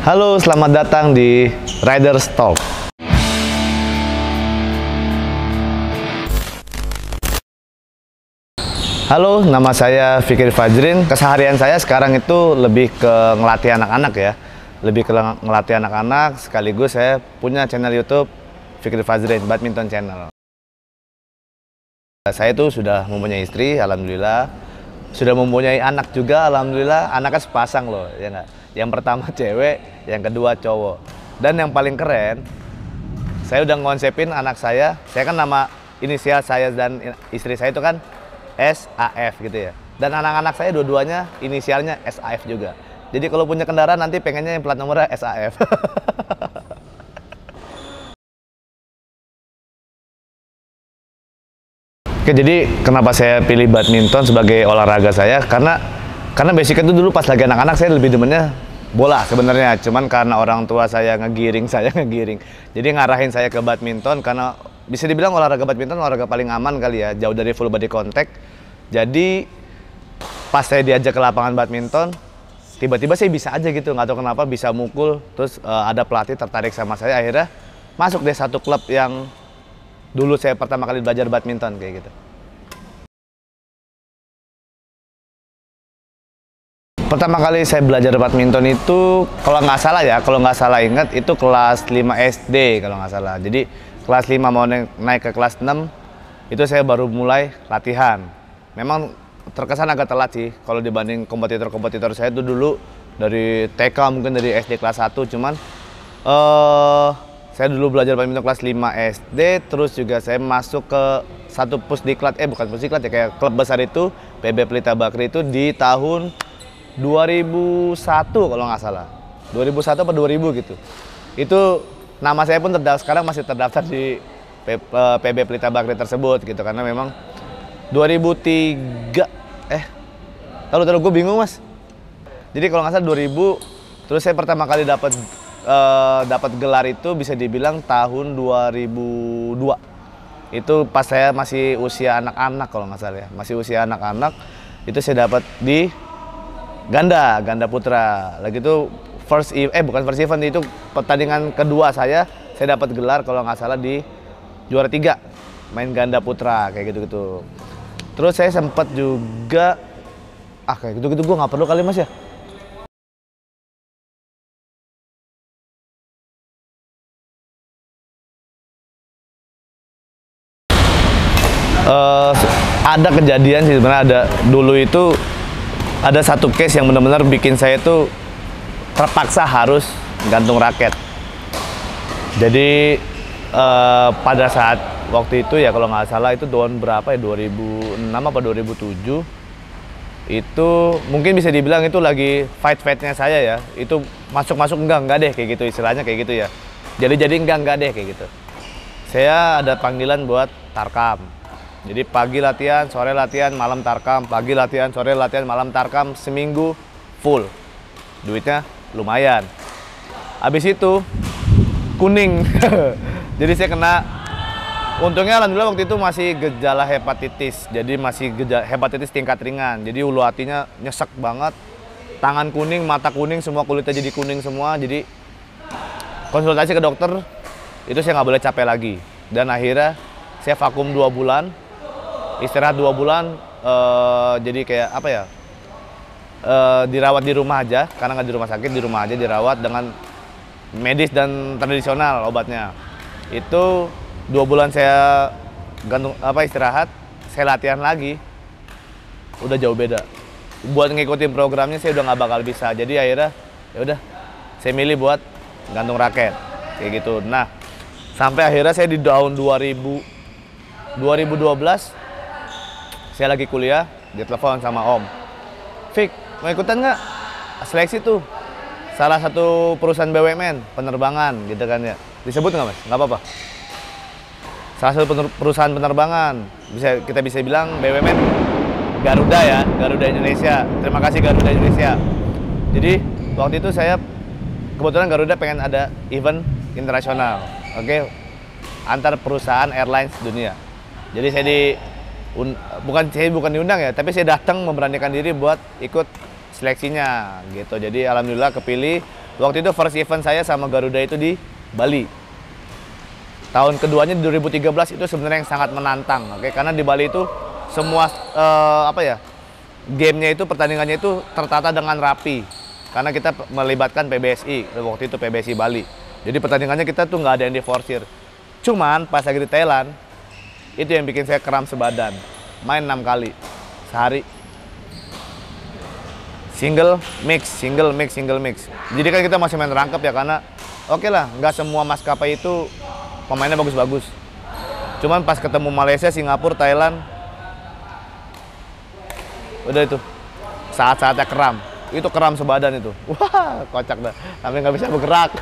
Halo, selamat datang di Riders Talk. Halo, nama saya Fikri Fajrin. Keseharian saya sekarang itu lebih ke ngelatih anak-anak ya. Lebih ke ngelatih anak-anak, sekaligus saya punya channel YouTube Fikri Fajrin, Badminton Channel. Saya itu sudah mempunyai istri, alhamdulillah. Sudah mempunyai anak juga, alhamdulillah. Anaknya sepasang loh, ya nggak? Yang pertama cewek, yang kedua cowok. Dan yang paling keren, saya udah ngonsepin anak saya kan nama inisial saya dan istri saya itu kan SAF gitu ya. Dan anak-anak saya dua-duanya inisialnya SAF juga. Jadi kalau punya kendaraan nanti pengennya yang plat nomornya SAF. Oke, jadi kenapa saya pilih badminton sebagai olahraga saya? Karena basicnya itu dulu pas lagi anak-anak saya lebih demennya bola sebenarnya. Cuman karena orang tua saya ngegiring, jadi ngarahin saya ke badminton karena bisa dibilang olahraga badminton olahraga paling aman kali ya, jauh dari full body contact. Jadi pas saya diajak ke lapangan badminton, tiba-tiba saya bisa aja gitu, nggak tahu kenapa bisa mukul. Terus ada pelatih tertarik sama saya, akhirnya masuk deh satu klub yang dulu saya pertama kali belajar badminton kayak gitu. Pertama kali saya belajar badminton itu kalau nggak salah ingat itu kelas 5 SD kalau nggak salah. Jadi kelas 5 mau naik ke kelas 6 itu saya baru mulai latihan. Memang terkesan agak telat sih kalau dibanding kompetitor-kompetitor saya itu dulu dari TK mungkin dari SD kelas 1, cuman saya dulu belajar badminton kelas 5 SD, terus juga saya masuk ke satu pusdiklat, bukan pusdiklat ya, kayak klub besar itu, PB Pelita Bakri itu di tahun 2001 kalau nggak salah. 2001 atau 2000 gitu. Itu nama saya pun sekarang masih terdaftar di PB Pelita Bakri tersebut gitu, karena memang 2003, tahu gue bingung mas. Jadi kalau nggak salah 2000, terus saya pertama kali dapat gelar itu bisa dibilang tahun 2002. Itu pas saya masih usia anak-anak kalau nggak salah ya, masih usia anak-anak. Itu saya dapat di ganda putra. Lagi itu bukan first event, itu pertandingan kedua saya dapat gelar kalau nggak salah di juara 3 main ganda putra kayak gitu-gitu. Terus saya sempat juga kayak gitu-gitu gue nggak perlu kali mas ya. Ada kejadian sih sebenarnya, dulu itu ada satu case yang benar-benar bikin saya tuh terpaksa harus gantung raket. Jadi pada saat waktu itu ya kalau nggak salah itu tahun berapa ya, 2006 apa 2007, itu mungkin bisa dibilang itu lagi fight-fightnya saya ya. Itu masuk enggak deh kayak gitu istilahnya kayak gitu ya. Jadi enggak deh kayak gitu. Saya ada panggilan buat tarkam. Jadi pagi latihan, sore latihan, malam tarkam, pagi latihan, sore latihan, malam tarkam, seminggu full. Duitnya lumayan. Habis itu kuning. Jadi saya kena, untungnya alhamdulillah waktu itu masih gejala hepatitis. Jadi masih hepatitis tingkat ringan. Jadi ulu hatinya nyesek banget. Tangan kuning, mata kuning, semua kulitnya jadi kuning semua. Jadi konsultasi ke dokter, itu saya nggak boleh capek lagi. Dan akhirnya saya vakum 2 bulan. Istirahat 2 bulan, jadi kayak apa ya, dirawat di rumah aja, karena nggak di rumah sakit, di rumah aja dirawat dengan medis dan tradisional obatnya. Itu 2 bulan saya istirahat, saya latihan lagi, udah jauh beda. Buat ngikutin programnya saya udah nggak bakal bisa, jadi akhirnya ya udah saya milih buat gantung raket kayak gitu. Nah sampai akhirnya saya di tahun 2012 saya lagi kuliah, dia telepon sama Om, Fik, mau ikutan nggak seleksi tuh salah satu perusahaan BUMN penerbangan gitu kan ya, disebut nggak mas? Nggak apa-apa. Salah satu perusahaan penerbangan, kita bisa bilang BUMN Garuda ya, Garuda Indonesia. Terima kasih Garuda Indonesia. Jadi waktu itu saya kebetulan Garuda pengen ada event internasional, oke, antar perusahaan airlines dunia. Jadi saya bukan diundang ya, tapi saya datang memberanikan diri buat ikut seleksinya gitu. Jadi alhamdulillah kepilih Waktu itu first event saya sama Garuda itu di Bali. Tahun keduanya di 2013 itu sebenarnya yang sangat menantang, oke? Karena di Bali itu semua gamenya itu, pertandingannya itu tertata dengan rapi. Karena kita melibatkan PBSI, waktu itu PBSI Bali. Jadi pertandingannya kita tuh nggak ada yang diforsir. Cuman pas lagi di Thailand, itu yang bikin saya kram sebadan. Main 6 kali sehari. Single mix. Jadi kan kita masih main rangkap ya, karena oke lah, nggak semua maskapai itu pemainnya bagus-bagus. Cuman pas ketemu Malaysia, Singapura, Thailand, udah itu saat-saatnya kram. Itu kram sebadan itu. Wah, kocak dah. Sampai nggak bisa bergerak.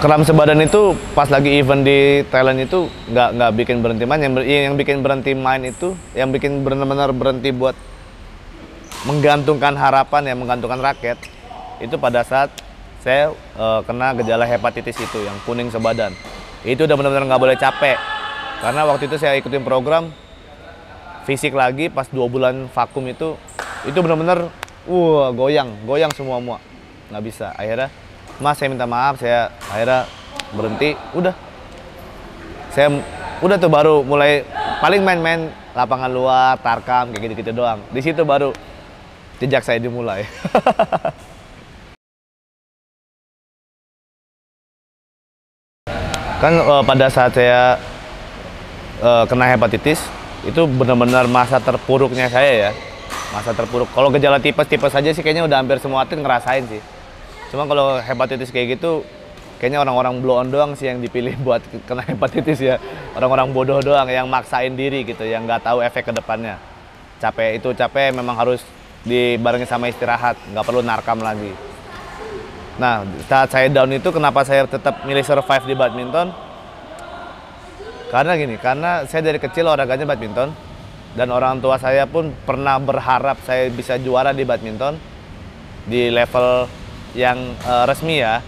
Kram sebadan itu pas lagi event di Thailand itu nggak bikin berhenti main. Yang bikin berhenti main itu, yang bikin benar-benar berhenti buat menggantungkan harapan, ya menggantungkan raket, itu pada saat saya kena gejala hepatitis itu, yang kuning sebadan. Itu udah benar-benar nggak boleh capek. Karena waktu itu saya ikutin program fisik lagi, pas 2 bulan vakum itu benar-benar goyang semua nggak bisa. Akhirnya, Mas, saya minta maaf, saya akhirnya berhenti. Saya udah tuh baru mulai paling main-main lapangan luar, tarkam, kayak gitu-gitu doang. Di situ baru jejak saya dimulai. Kan pada saat saya kena hepatitis, itu benar-benar masa terpuruknya saya ya. Masa terpuruk. Kalau gejala tipes saja sih kayaknya udah hampir semua atlet ngerasain sih. Cuma kalau hepatitis kayak gitu, kayaknya orang-orang blow on doang sih yang dipilih buat kena hepatitis ya. Orang-orang bodoh doang yang maksain diri gitu, yang nggak tahu efek ke depannya. Capek memang harus dibarengi sama istirahat, nggak perlu narkam lagi. Nah, saat saya down itu, kenapa saya tetap milih survive di badminton? Karena saya dari kecil olahraganya badminton, dan orang tua saya pun pernah berharap saya bisa juara di badminton di level yang resmi ya.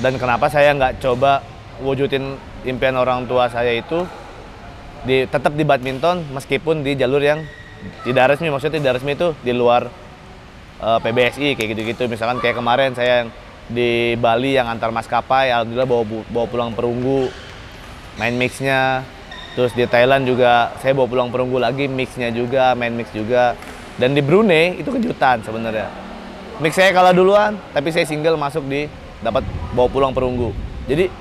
Dan kenapa saya nggak coba wujudin impian orang tua saya itu tetap di badminton meskipun di jalur yang tidak resmi. Maksudnya tidak resmi itu di luar PBSI kayak gitu-gitu. Misalkan kayak kemarin saya yang di Bali yang antar maskapai, alhamdulillah bawa pulang perunggu, main mixnya. Terus di Thailand juga saya bawa pulang perunggu lagi, mixnya juga, main mix juga. Dan di Brunei itu kejutan sebenarnya. Mix saya kalah duluan, tapi saya single masuk dapat bawa pulang perunggu. Jadi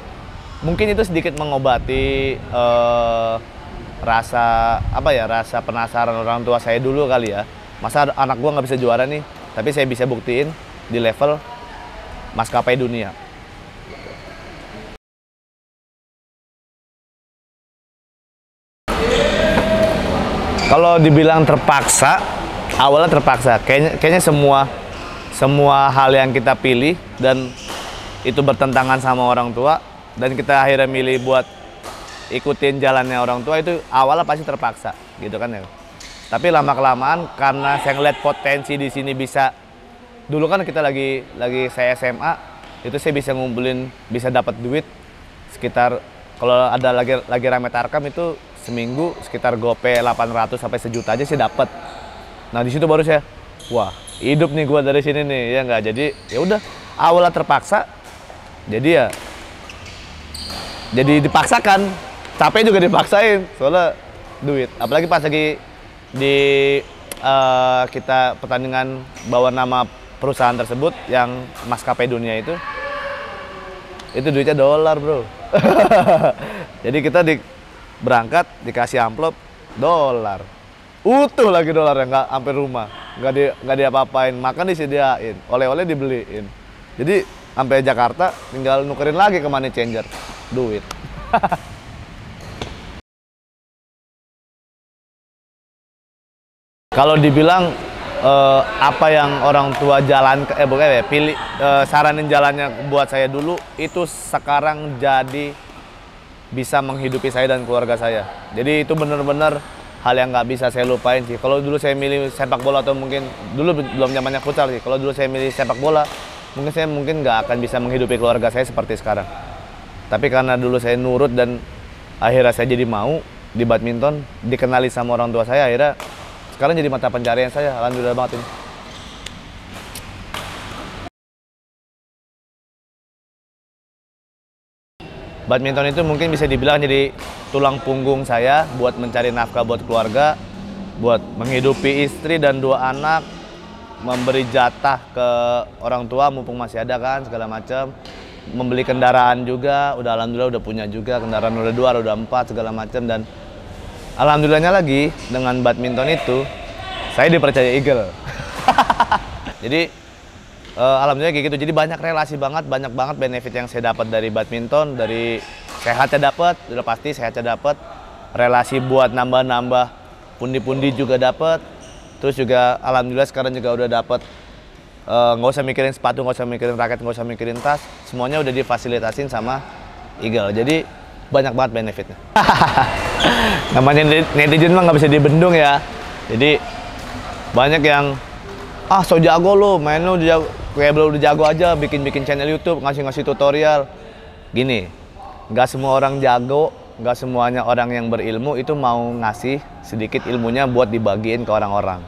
mungkin itu sedikit mengobati rasa penasaran orang tua saya dulu kali ya. Masa anak gua nggak bisa juara nih, tapi saya bisa buktiin di level maskapai dunia. Kalau dibilang terpaksa, awalnya terpaksa. Kayaknya semua hal yang kita pilih dan itu bertentangan sama orang tua, dan kita akhirnya milih buat ikutin jalannya orang tua, itu awalnya pasti terpaksa, gitu kan ya. Tapi lama-kelamaan karena saya ngeliat potensi di sini bisa, dulu kan kita lagi saya SMA, itu saya bisa ngumpulin, bisa dapat duit sekitar, kalau ada lagi rame tarkam itu seminggu sekitar gope 800 sampai sejuta aja sih dapat. Nah di situ baru saya, wah hidup nih gua dari sini nih, ya nggak. Jadi ya udah, awalnya terpaksa, jadi dipaksakan, capek juga dipaksain soalnya duit. Apalagi pas lagi kita pertandingan bawa nama perusahaan tersebut yang maskapai dunia itu duitnya $, bro. Jadi kita berangkat dikasih amplop $, utuh lagi $, nggak sampai rumah, nggak diapa-apain, makan disediain, oleh-oleh dibeliin. Jadi sampai Jakarta tinggal nukerin lagi ke money changer duit. Kalau dibilang apa yang orang tua saranin jalannya buat saya dulu, itu sekarang jadi bisa menghidupi saya dan keluarga saya. Jadi itu benar-benar hal yang nggak bisa saya lupain sih. Kalau dulu saya milih sepak bola, atau mungkin dulu belum zamannya futsal sih. Kalau dulu saya milih sepak bola, saya nggak akan bisa menghidupi keluarga saya seperti sekarang. Tapi karena dulu saya nurut dan akhirnya saya jadi mau, di badminton, dikenali sama orang tua saya, akhirnya sekarang jadi mata pencarian saya. Alhamdulillah banget ini. Badminton itu mungkin bisa dibilang jadi tulang punggung saya buat mencari nafkah buat keluarga, buat menghidupi istri dan 2 anak, memberi jatah ke orang tua mumpung masih ada kan segala macam, membeli kendaraan juga, udah alhamdulillah udah punya juga kendaraan, udah 2, udah 4 segala macam. Dan alhamdulillahnya lagi dengan badminton itu saya dipercaya Eagle. Jadi alhamdulillah kayak gitu. Jadi banyak relasi banget, banyak banget benefit yang saya dapat dari badminton. Dari sehatnya dapat, udah pasti sehatnya dapat. Relasi buat nambah-nambah pundi-pundi juga dapat. Terus juga alhamdulillah sekarang juga udah dapat nggak usah mikirin sepatu, nggak usah mikirin raket, nggak usah mikirin tas. Semuanya udah difasilitasin sama Eagle. Jadi banyak banget benefitnya. Namanya netizen mah nggak bisa dibendung ya. Jadi banyak yang so jago lo, main lo udah jago. Kayak belum udah jago aja, bikin channel YouTube, ngasih tutorial. Gini, nggak semua orang jago, nggak semuanya orang yang berilmu itu mau ngasih sedikit ilmunya buat dibagiin ke orang-orang.